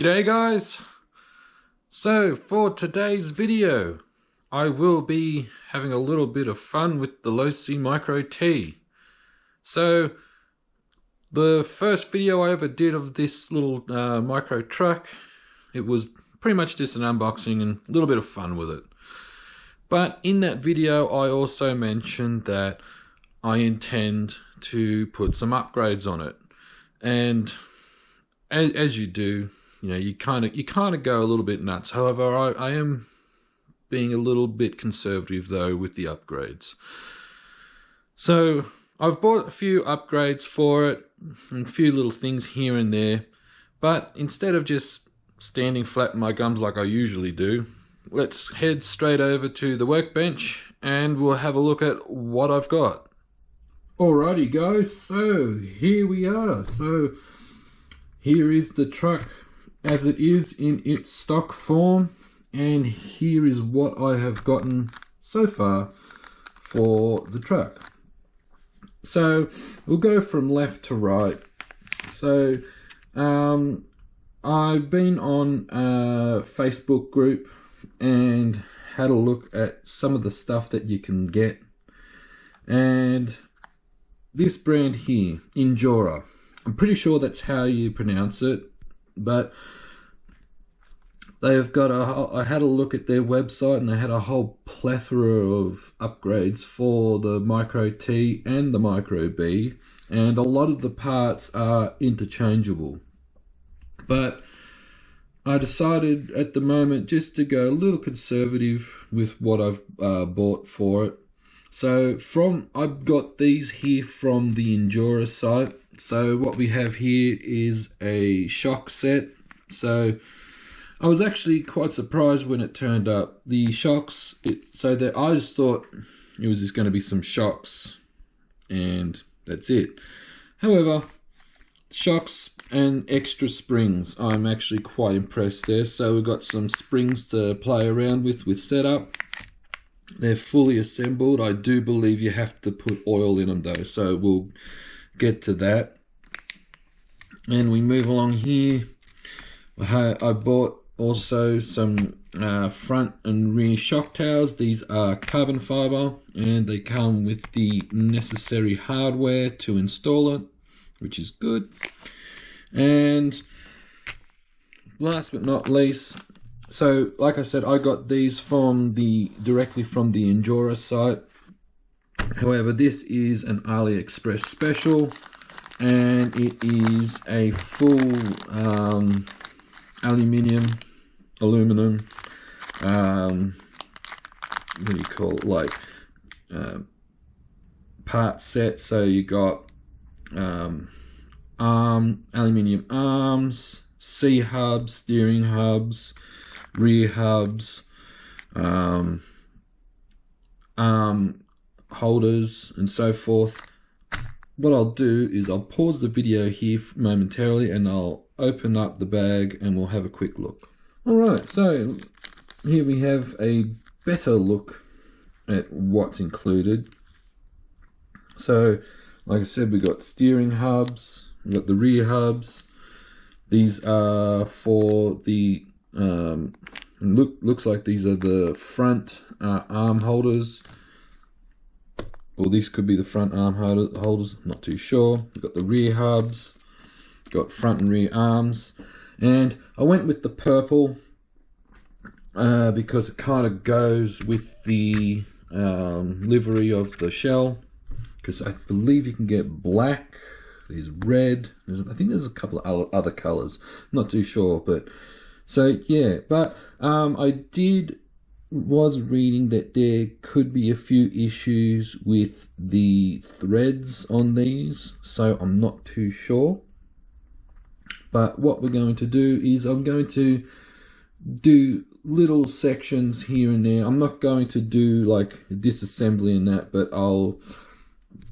G'day guys! So for today's video I will be having a little bit of fun with the Losi Micro T. So the first video I ever did of this little micro truck, it was pretty much just an unboxing and a little bit of fun with it. But in that video I also mentioned that I intend to put some upgrades on it, and as you do, you know, you kind of go a little bit nuts. However, I am being a little bit conservative though with the upgrades. So I've bought a few upgrades for it, and a few little things here and there. But instead of just standing flat in my gums like I usually do, let's head straight over to the workbench and we'll have a look at what I've got. Alrighty guys, so here we are. So here is the truck as it is in its stock form, and here is what I have gotten so far for the truck. So we'll go from left to right. So I've been on a Facebook group and had a look at some of the stuff that you can get, and this brand here, Injora, I'm pretty sure that's how you pronounce it, but they've got I had a look at their website and they had a whole plethora of upgrades for the Micro T and the Micro B, and a lot of the parts are interchangeable. But I decided at the moment just to go a little conservative with what I've bought for it. So I've got these here from the Injora site. So what we have here is a shock set. So I was actually quite surprised when it turned up. The shocks, I just thought it was just going to be some shocks and that's it. However, shocks and extra springs, I'm actually quite impressed there. So we've got some springs to play around with setup. They're fully assembled. I do believe you have to put oil in them though, so we'll get to that. And we move along here. I bought also some front and rear shock towers. These are carbon fiber and they come with the necessary hardware to install it, which is good. And last but not least, so like I said, I got these directly from the Injora site. However, this is an AliExpress special, and it is a full aluminum, what do you call it, like part set. So you got aluminum arms, C hubs, steering hubs, rear hubs, arm holders and so forth. What I'll do is I'll pause the video here momentarily and I'll open up the bag and we'll have a quick look. Alright, so here we have a better look at what's included. So like I said, we got steering hubs, we got the rear hubs. These are for the looks like these are the front arm holders. Well, these could be the front arm holders, I'm not too sure. We've got the rear hubs, got front and rear arms, and I went with the purple because it kind of goes with the livery of the shell, because I believe you can get black, there's red, I think there's a couple of other colors, not too sure, but so yeah. But I was reading that there could be a few issues with the threads on these, so I'm not too sure. But what we're going to do is I'm going to do little sections here and there. I'm not going to do like disassembly and that, but I'll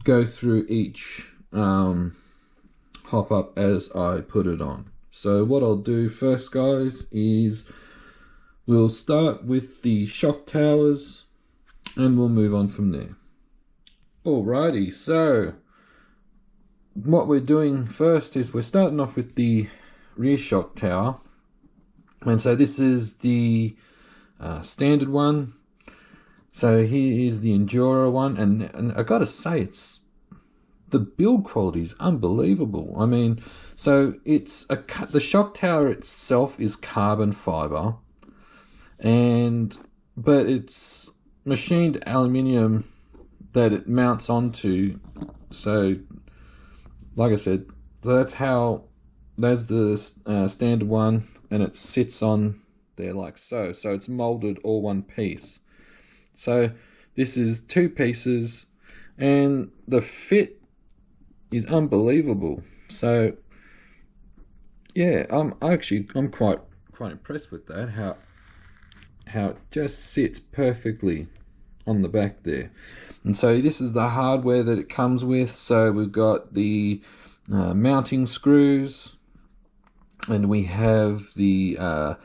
go through each hop up as I put it on. So what I'll do first, guys, is we'll start with the shock towers and we'll move on from there. Alrighty, so what we're doing first is we're starting off with the rear shock tower, And so this is the standard one. So here is the Injora one, and I gotta say, the build quality is unbelievable. I mean, so the shock tower itself is carbon fiber, but it's machined aluminium that it mounts onto. So, like I said, that's the standard one, and it sits on there like so. So it's molded all one piece. So this is two pieces, and the fit is unbelievable. So yeah, I'm quite impressed with that. How it just sits perfectly on the back there. And so this is the hardware that it comes with. So we've got the mounting screws, and we have the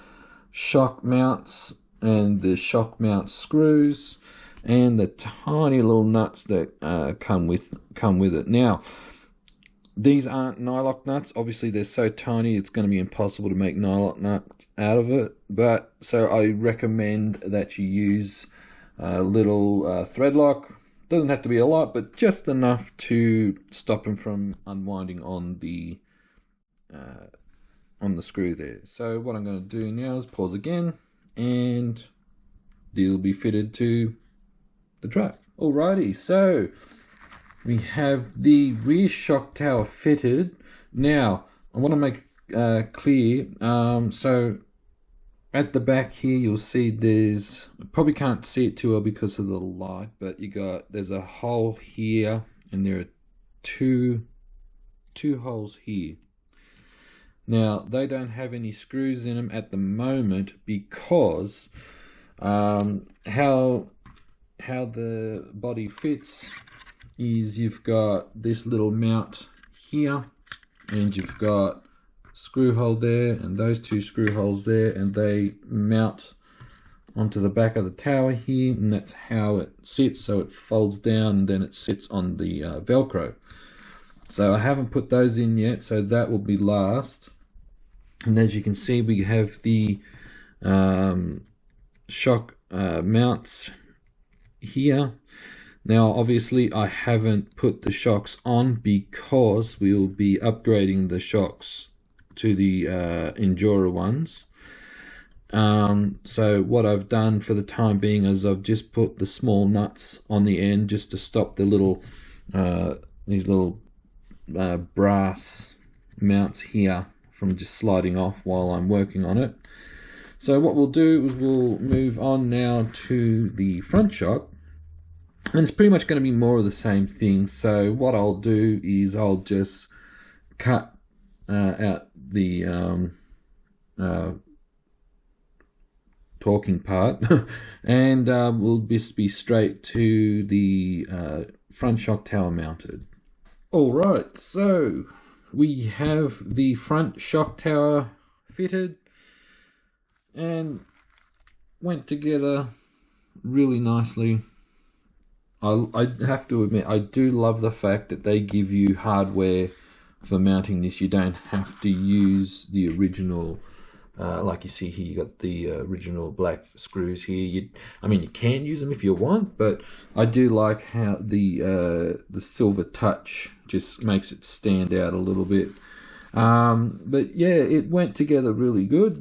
shock mounts and the shock mount screws, and the tiny little nuts that come with it. Now, these aren't nylock nuts. Obviously, they're so tiny, it's going to be impossible to make nylock nuts out of it. But so I recommend that you use a little thread lock. Doesn't have to be a lot, but just enough to stop them from unwinding on the screw there. So what I'm going to do now is pause again, and it'll be fitted to the truck. Alrighty, so we have the rear shock tower fitted. Now, I want to make clear, so at the back here, you'll see probably can't see it too well because of the light, but there's a hole here, and there are two holes here. Now, they don't have any screws in them at the moment because how the body fits is you've got this little mount here, and you've got screw hole there, and those two screw holes there, and they mount onto the back of the tower here, and that's how it sits. So it folds down, and then it sits on the Velcro. So I haven't put those in yet, so that will be last. And as you can see, we have the shock mounts here. Now, obviously, I haven't put the shocks on because we'll be upgrading the shocks to the Injora ones. So what I've done for the time being is I've just put the small nuts on the end just to stop the little these little brass mounts here from just sliding off while I'm working on it. So what we'll do is we'll move on now to the front shock, and it's pretty much going to be more of the same thing. So what I'll do is I'll just cut out the talking part and we'll just be straight to the front shock tower mounted. Alright, so we have the front shock tower fitted and went together really nicely. I have to admit, I do love the fact that they give you hardware for mounting this. You don't have to use the original, like you see here, you got the original black screws here. I mean, you can use them if you want, but I do like how the silver touch just makes it stand out a little bit. But yeah, it went together really good.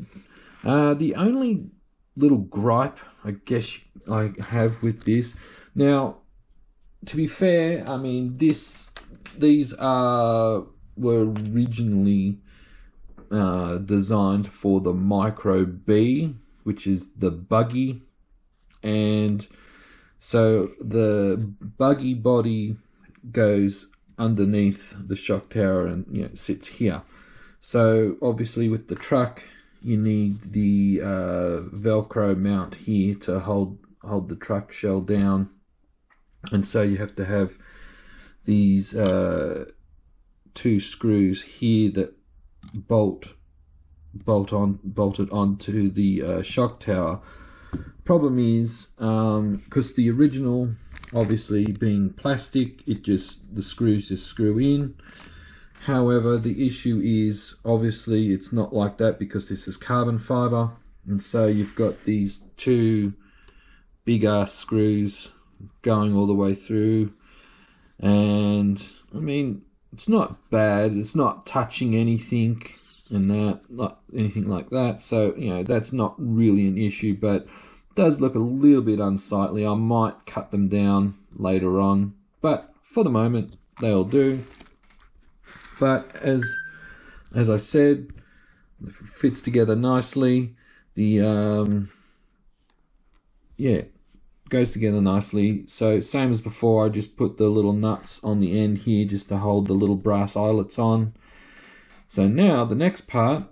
The only little gripe, I guess, I have with this, now, to be fair, I mean, these were originally designed for the Micro B, which is the buggy, and so the buggy body goes underneath the shock tower and sits here. So obviously with the truck, you need the Velcro mount here to hold the truck shell down, and so you have to have these two screws here that bolted onto the shock tower. Problem is, because the original, obviously being plastic, the screws just screw in. However, the issue is obviously it's not like that because this is carbon fiber, and so you've got these two big ass screws going all the way through. And I mean, it's not bad, it's not touching anything and that, not anything like that, so you know, that's not really an issue, but it does look a little bit unsightly. I might cut them down later on, but for the moment they'll do. But as I said, it fits together nicely. The goes together nicely. So same as before, I just put the little nuts on the end here just to hold the little brass eyelets on. So now the next part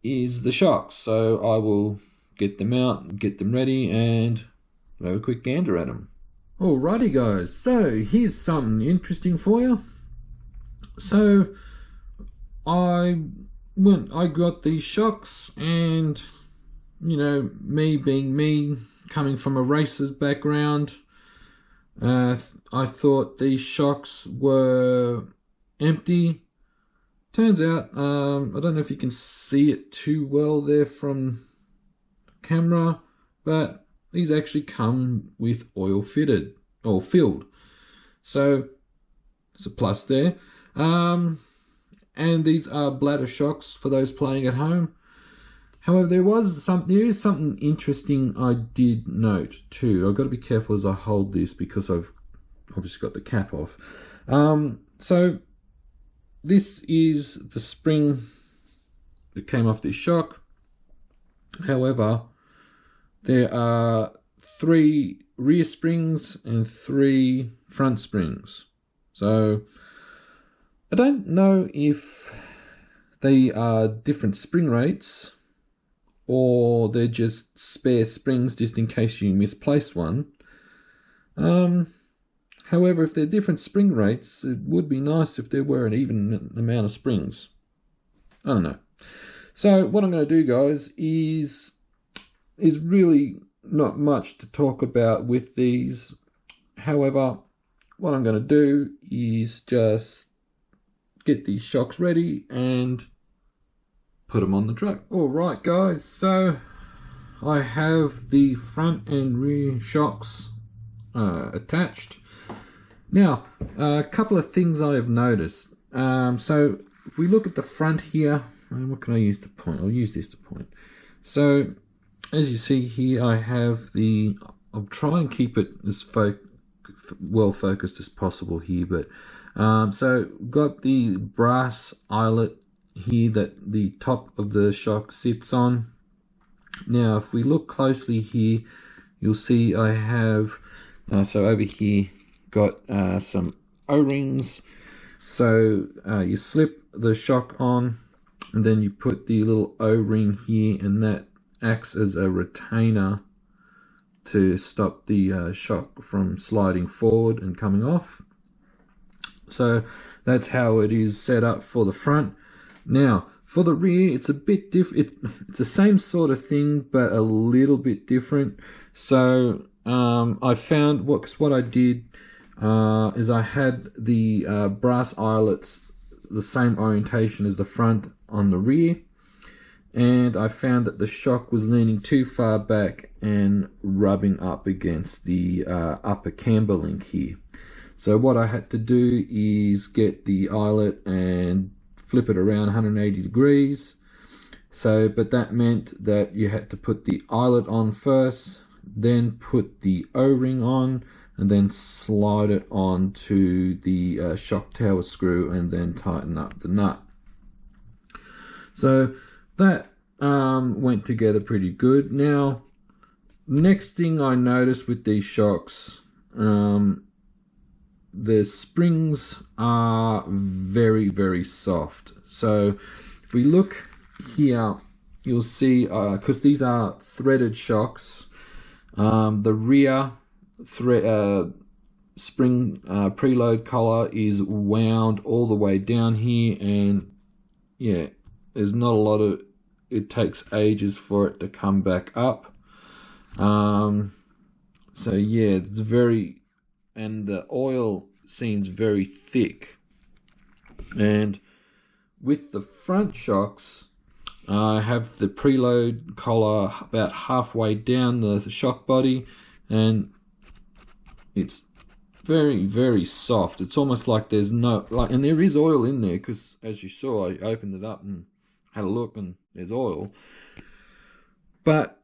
is the shocks. So I will get them out, get them ready, and have a quick gander at them. Alrighty guys, so here's something interesting for you. So I got these shocks, and you know, me being me, coming from a racer's background, I thought these shocks were empty. Turns out, I don't know if you can see it too well there from camera, but these actually come with oil fitted or filled. So it's a plus there. And these are bladder shocks for those playing at home. However, there is something interesting I did note too. I've got to be careful as I hold this because I've obviously got the cap off. So this is the spring that came off this shock. However, there are 3 rear springs and 3 front springs. So I don't know if they are different spring rates or they're just spare springs just in case you misplace one. However, if they're different spring rates, it would be nice if there were an even amount of springs. I don't know. So what I'm going to do, guys, is really not much to talk about with these. However, what I'm going to do is just get these shocks ready and put them on the truck. Alright guys, so I have the front and rear shocks attached. Now, a couple of things I have noticed. So if we look at the front here, what can I use to point? I'll use this to point. So as you see here, I have I'll try and keep it as well focused as possible here, but so got the brass eyelet here that the top of the shock sits on. Now if we look closely here, you'll see I have so over here got some O-rings. So you slip the shock on and then you put the little O-ring here, and that acts as a retainer to stop the shock from sliding forward and coming off. So that's how it is set up for the front. Now for the rear, it's a bit different. It's the same sort of thing but a little bit different. So I found what I did is I had the brass eyelets the same orientation as the front on the rear, and I found that the shock was leaning too far back and rubbing up against the upper camber link here. So what I had to do is get the eyelet and flip it around 180 degrees. So, but that meant that you had to put the eyelet on first, then put the O-ring on, and then slide it onto the shock tower screw and then tighten up the nut. So that went together pretty good. Now, next thing I noticed with these shocks, the springs are very, very soft. So if we look here, you'll see, because these are threaded shocks, the rear spring preload collar is wound all the way down here, and yeah, there's not a lot of, it takes ages for it to come back up. So yeah, it's very, and the oil seems very thick. And with the front shocks, I have the preload collar about halfway down the shock body, and it's very, very soft. It's almost like there's no, and there is oil in there, because as you saw, I opened it up and had a look and there's oil. But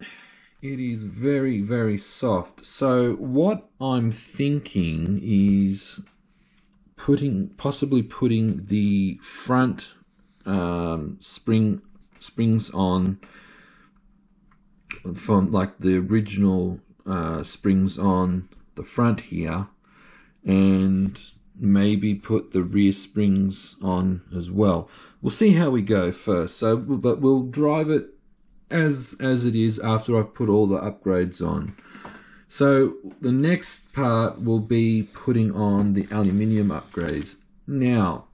it is very, very soft. So what I'm thinking is possibly putting the front springs on from like the original springs on the front here, and maybe put the rear springs on as well. We'll see how we go first. So, but we'll drive it as it is after I've put all the upgrades on. So the next part will be putting on the aluminium upgrades. Now,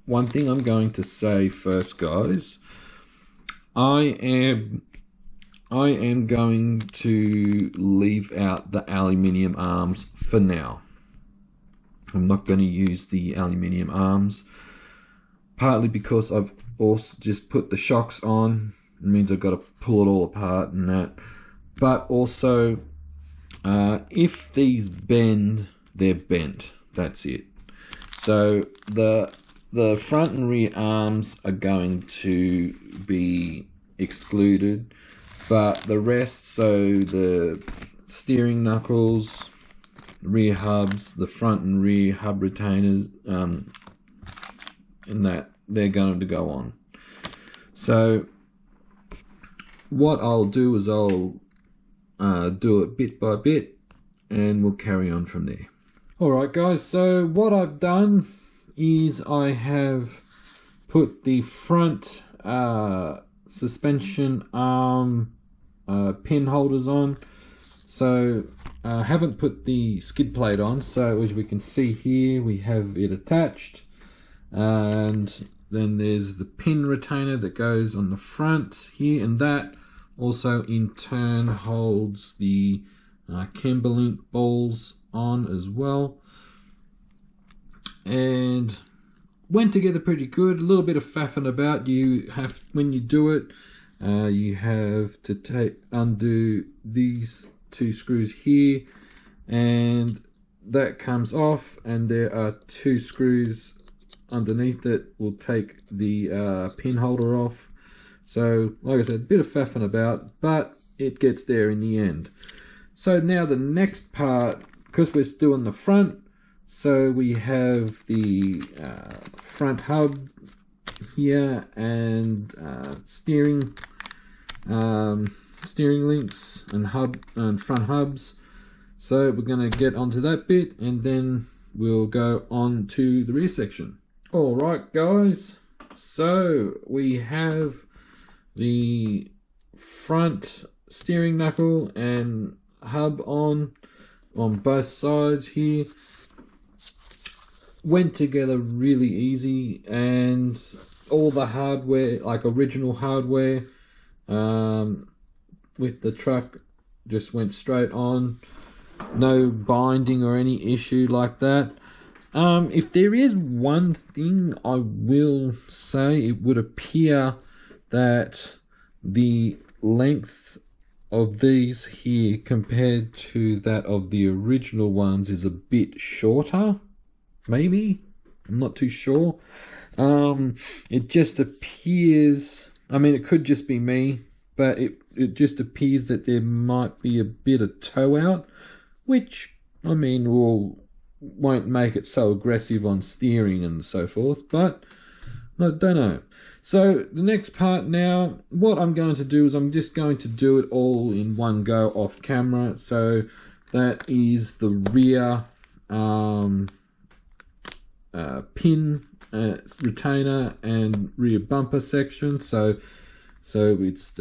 one thing I'm going to say first, guys, I am going to leave out the aluminium arms for now. I'm not going to use the aluminium arms, partly because I've also just put the shocks on. It means I've got to pull it all apart and that. But also, if these bend, they're bent. That's it. So the front and rear arms are going to be excluded, but the rest, so the steering knuckles, rear hubs, the front and rear hub retainers, and that, they're going to go on. So what I'll do is I'll do it bit by bit, and we'll carry on from there. Alright guys, so what I've done is I have put the front suspension arm pin holders on. So I haven't put the skid plate on, so as we can see here, we have it attached, and then there's the pin retainer that goes on the front here, and that also in turn holds the Camberlink balls on as well, and went together pretty good. A little bit of faffing about. You have, when you do it, you have to undo these two screws here, and that comes off, and there are two screws underneath that will take the pin holder off. So like I said, a bit of faffing about, but it gets there in the end. So now the next part, because we're still in the front, so we have the front hub here, and steering links and front hubs. So we're going to get onto that bit, and then we'll go on to the rear section. Alright guys, so we have the front steering knuckle and hub on both sides here. Went together really easy, and all the hardware, like original hardware, with the truck, just went straight on. No binding or any issue like that. If there is one thing I will say, it would appear that the length of these here compared to that of the original ones is a bit shorter. Maybe, I'm not too sure. It just appears, I mean, it could just be me, but it just appears that there might be a bit of toe out, which, I mean, won't make it so aggressive on steering and so forth, but I don't know. So the next part now, what I'm going to do is I'm just going to do it all in one go off camera. So that is the rear pin retainer and rear bumper section. So it's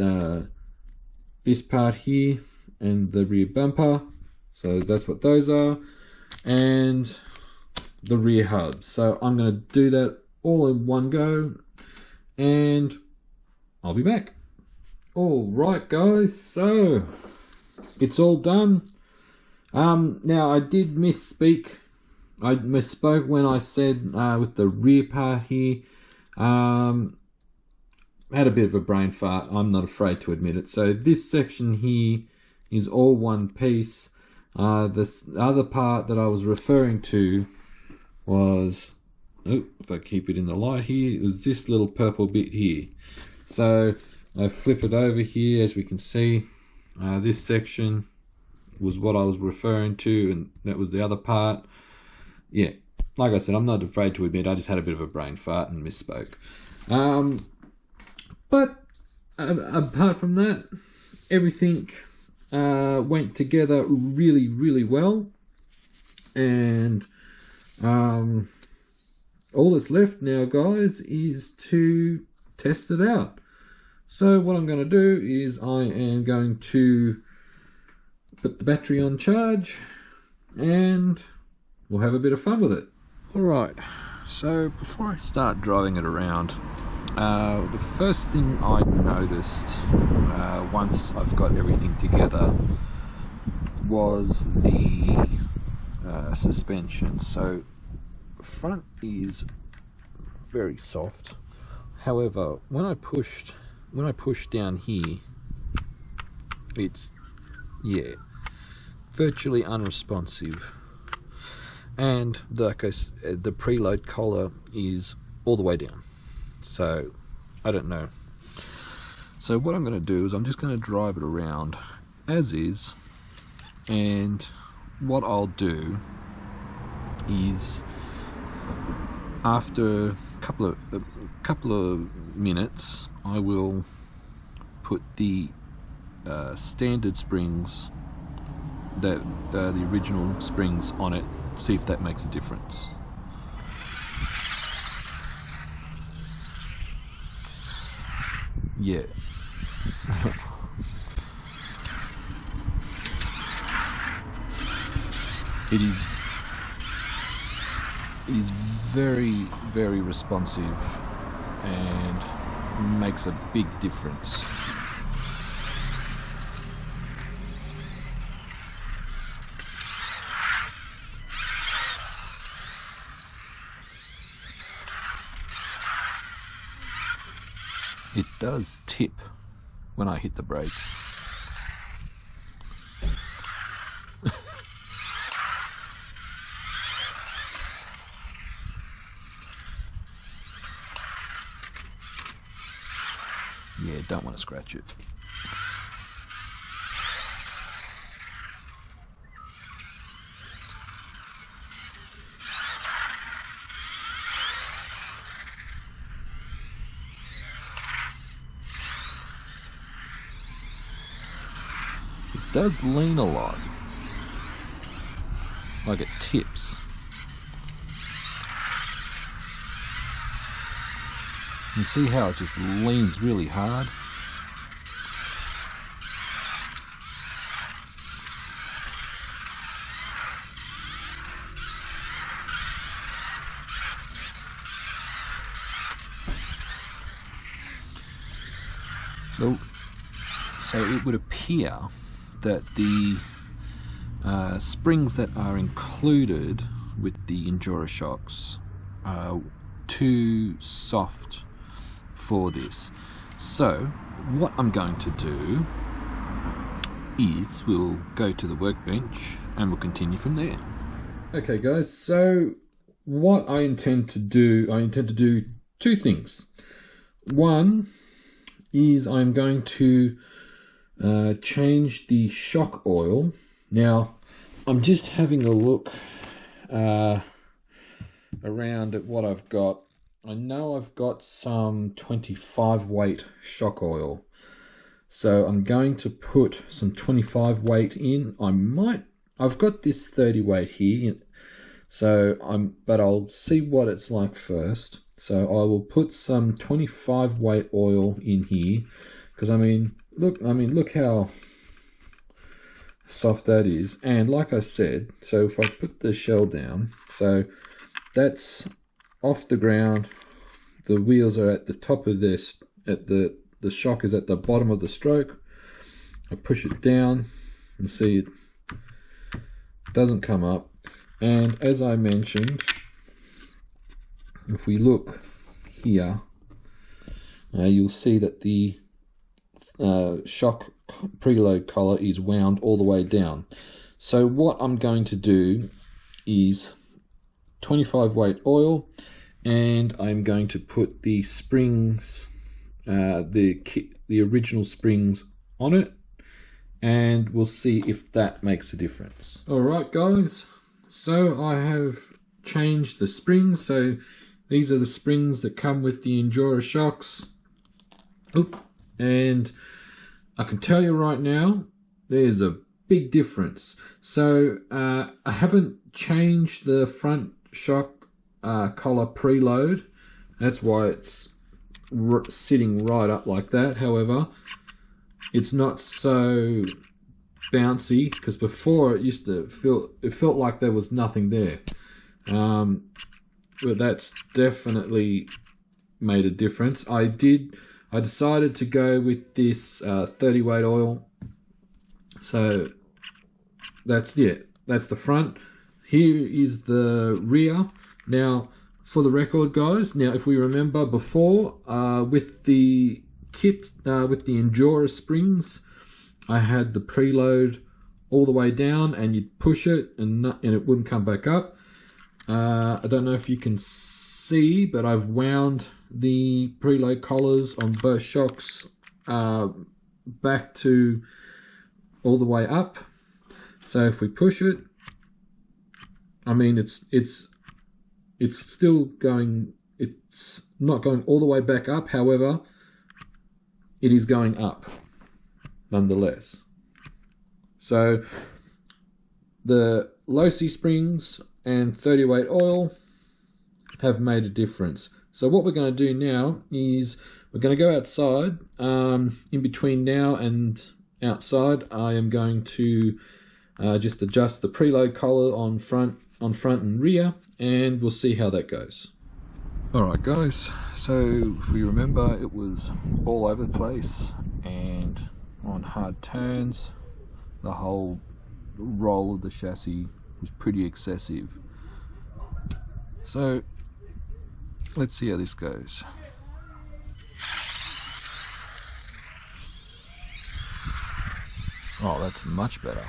this part here and the rear bumper. So that's what those are, and the rear hubs. So I'm going to do that all in one go, and I'll be back. All right guys, so it's all done. Now I did misspeak I misspoke when I said with the rear part here. Had a bit of a brain fart. I'm not afraid to admit it. So this section here is all one piece. This other part that I was referring to was, if I keep it in the light here, is this little purple bit here. So I flip it over here, as we can see. This section was what I was referring to, and that was the other part. Yeah, like I said, I'm not afraid to admit I just had a bit of a brain fart and misspoke. But apart from that, everything went together really, really well. And all that's left now, guys, is to test it out. So what I'm going to do is I am going to put the battery on charge and we'll have a bit of fun with it. Alright, so before I start driving it around, the first thing I noticed once I've got everything together was the suspension. So front is very soft. However, when I push down here, it's virtually unresponsive. And the preload collar is all the way down. So I don't know. So what I'm going to do is I'm just going to drive it around as is, and what I'll do is after a couple of minutes I will put the standard springs, the original springs on it, see if that makes a difference. Yeah. It is very, very responsive and makes a big difference. It does tip when I hit the brakes. Yeah, don't want to scratch it. It does lean a lot, like it tips. You see how it just leans really hard? So it would appear that the springs that are included with the injora shocks are too soft for this. So what I'm going to do is we'll go to the workbench and we'll continue from there. Okay guys, so what I intend to do two things. One is I'm going to change the shock oil. Now I'm just having a look around at what I've got. I know I've got some 25 weight shock oil, so I'm going to put some 25 weight in. I've got this 30 weight here, but I'll see what it's like first. So I will put some 25 weight oil in here, because look how soft that is. And like I said, so if I put the shell down, so that's off the ground, the wheels are at the top of this, the shock is at the bottom of the stroke. I push it down and see it doesn't come up. And as I mentioned, if we look here, you'll see that the shock preload collar is wound all the way down. So what I'm going to do is 25 weight oil, and I'm going to put the springs, the original springs on it, and we'll see if that makes a difference. Alright guys, so I have changed the springs. So these are the springs that come with the Injora shocks. And I can tell you right now, there's a big difference. So I haven't changed the front shock collar preload. That's why it's sitting right up like that. However, it's not so bouncy, because before it used to felt like there was nothing there. But that's definitely made a difference. I decided to go with this 30 weight oil. So that's it. That's the front. Here is the rear. Now, for the record, guys, now if we remember before, with the kit, with the Injora springs, I had the preload all the way down, and you'd push it and it wouldn't come back up. I don't know if you can see, but I've wound the preload collars on both shocks back to all the way up. So if we push it, I mean it's still going, it's not going all the way back up, however it is going up nonetheless. So the Losi springs and 30 weight oil have made a difference. So what we're going to do now is we're going to go outside. In between now and outside, I am going to just adjust the preload collar on front and rear, and we'll see how that goes. Alright guys, so if we remember, it was all over the place, and on hard turns the whole roll of the chassis was pretty excessive. So let's see how this goes. Oh, that's much better.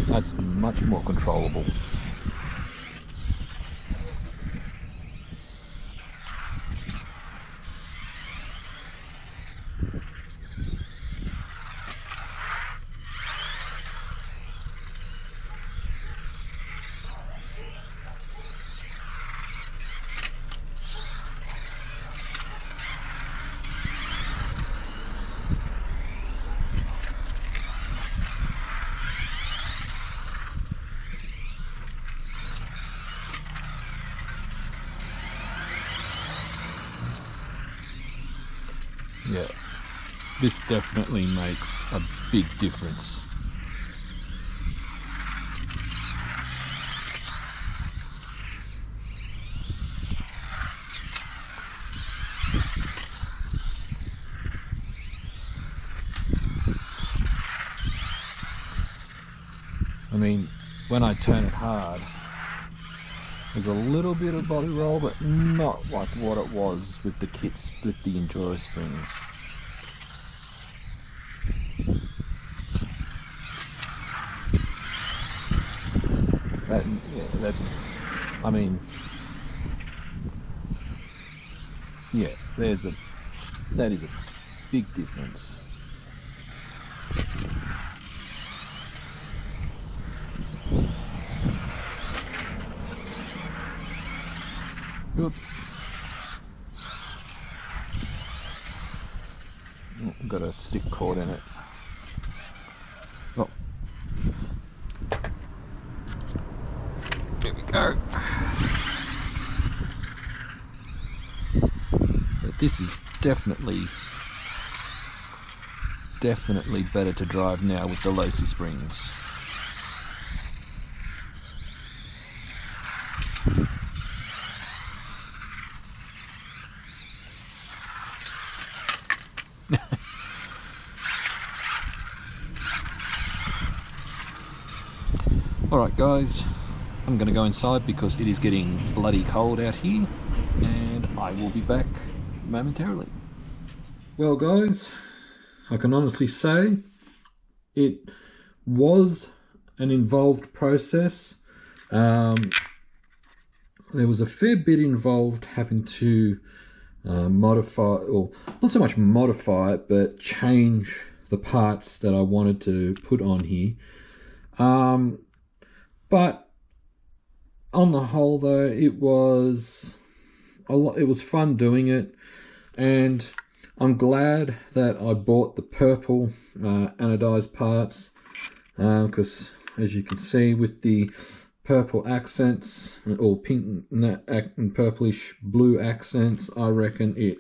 That's much more controllable. Yeah, this definitely makes a big difference. I mean, when I turn it hard, there's a little bit of body roll, but not like what it was with the kits with the Injora springs. I mean, yeah, that is a big difference. Oops. Oh, got a stick cord in it. Oh. There we go. But this is definitely better to drive now with the Losi springs. Alright guys, I'm going to go inside because it is getting bloody cold out here, and I will be back momentarily. Well guys, I can honestly say it was an involved process. There was a fair bit involved having to modify, or not so much modify it, but change the parts that I wanted to put on here. But on the whole though, it was fun doing it, and I'm glad that I bought the purple anodized parts, because as you can see with the purple accents, or pink and purplish blue accents, I reckon it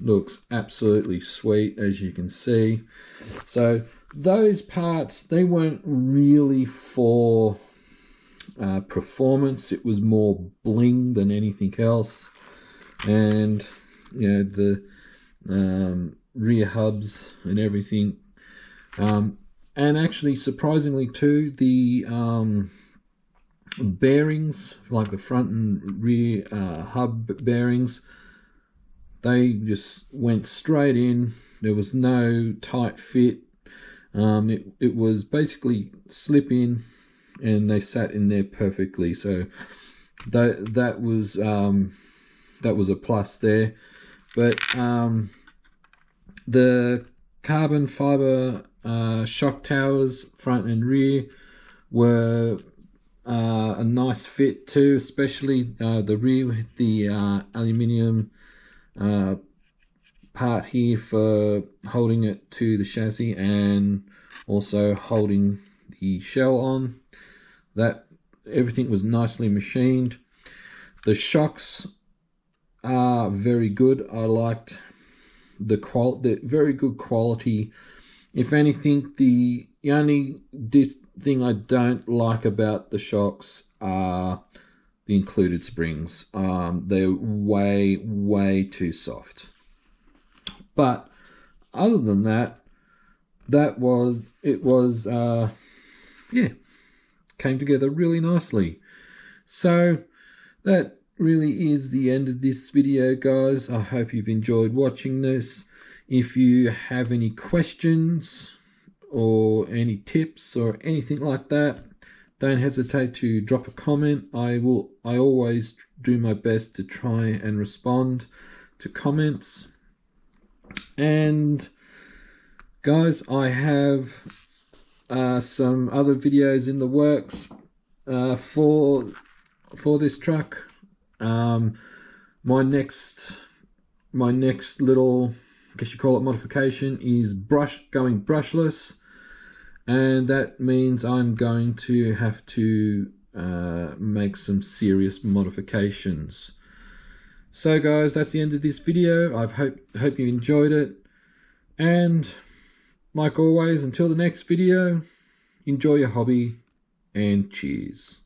looks absolutely sweet, as you can see. So those parts, they weren't really for performance, it was more bling than anything else. And you know, the rear hubs and everything, and actually surprisingly too, the bearings, like the front and rear hub bearings, they just went straight in. There was no tight fit. It was basically slip in, and they sat in there perfectly. So that was a plus there. But the carbon fiber shock towers, front and rear, were a nice fit too, especially the rear with the aluminium part here for holding it to the chassis, and also holding the shell on. That everything was nicely machined. The shocks are very good. I liked the very good quality. If anything, the only thing I don't like about the shocks are the included springs. They're way too soft. But other than that, yeah, came together really nicely. So that really is the end of this video, guys. I hope you've enjoyed watching this. If you have any questions or any tips or anything like that, don't hesitate to drop a comment. I always do my best to try and respond to comments. And guys, I have some other videos in the works for this truck. My next little, I guess you call it, modification is going brushless, and that means I'm going to have to make some serious modifications. So guys, that's the end of this video. I hope you enjoyed it, and like always, until the next video, enjoy your hobby and cheers.